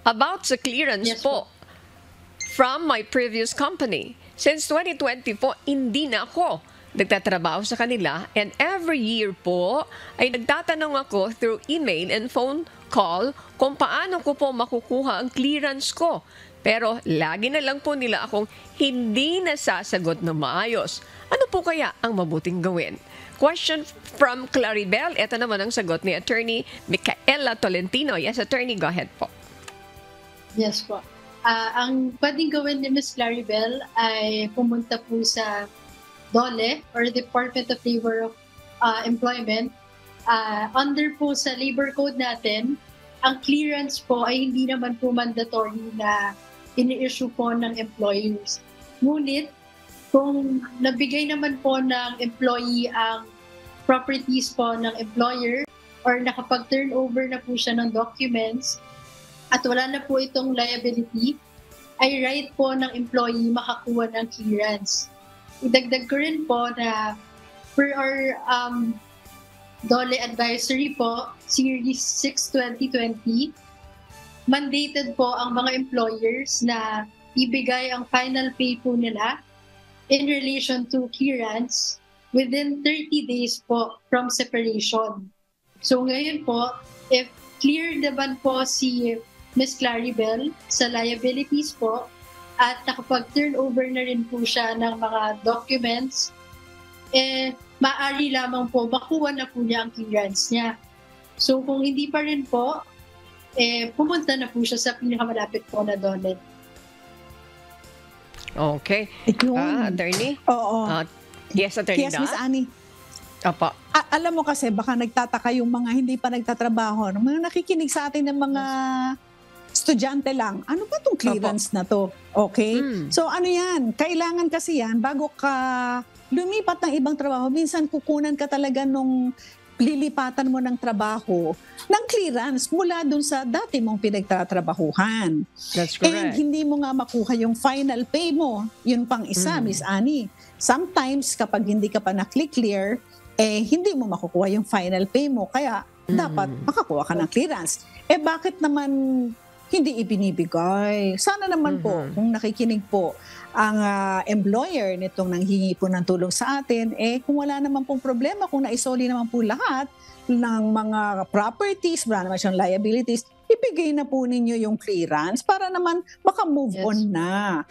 about sa clearance Yes po from my previous company. Since 2020 po, hindi na ako nagtatrabaho sa kanila, and every year po ay nagtatanong ako through email and phone call kung paano ko po makukuha ang clearance ko. Pero lagi na lang po nila akong hindi nasasagot na maayos. Ano po kaya ang mabuting gawin? Question from Claribel. Ito naman ang sagot ni Attorney Micaela Tolentino. Yes, Attorney, go ahead po. Yes po. Ang pwedeng gawin ni Ms. Claribel ay pumunta po sa DOLE or Department of Labor of Employment. Under po sa labor code natin, ang clearance po ay hindi naman po mandatory na ini-issue po ng employers. Ngunit, kung nabigay naman po ng employee ang properties po ng employer or nakapag-turnover na po siya ng documents at wala na po itong liability, ay right po ng employee makakuha ng clearance. Idagdag ko rin po na per our DOLE Advisory po, Series 6-2020, mandated po ang mga employers na ibigay ang final pay po nila in relation to clearance within 30 days po from separation. So ngayon po, if clear naman po si Ms. Claribel sa liabilities po at nakapag-turnover na rin po siya ng mga documents, maaari lamang po makuha na po niya ang clearance niya. So kung hindi pa rin po, pumunta na po siya sa pinakamalapit po na DOLE. Okay. Attorney? Oo. Yes, Attorney Yes, Miss Annie. Opo. Alam mo kasi, baka nagtataka yung mga hindi pa nagtatrabaho, mga nakikinig sa atin ng mga estudyante lang. Ano ba itong clearance na to? Okay? So ano yan? Kailangan kasi yan, bago ka lumipat ng ibang trabaho, minsan kukunan ka talaga nung lilipatan mo ng trabaho ng clearance mula dun sa dati mong pinagtatrabahuhan. That's correct. And hindi mo nga makuha yung final pay mo. Yun pang isa, Miss Annie. Sometimes, kapag hindi ka pa na-clear, hindi mo makukuha yung final pay mo. Kaya, dapat makakuha ka ng clearance. Bakit naman hindi ibinibigay? Sana naman po, kung nakikinig po ang employer nitong nanghingi po ng tulong sa atin, kung wala naman pong problema, kung naisoli naman po lahat ng mga properties, wala naman siyang liabilities, ibigay na po ninyo yung clearance para naman maka-move on na.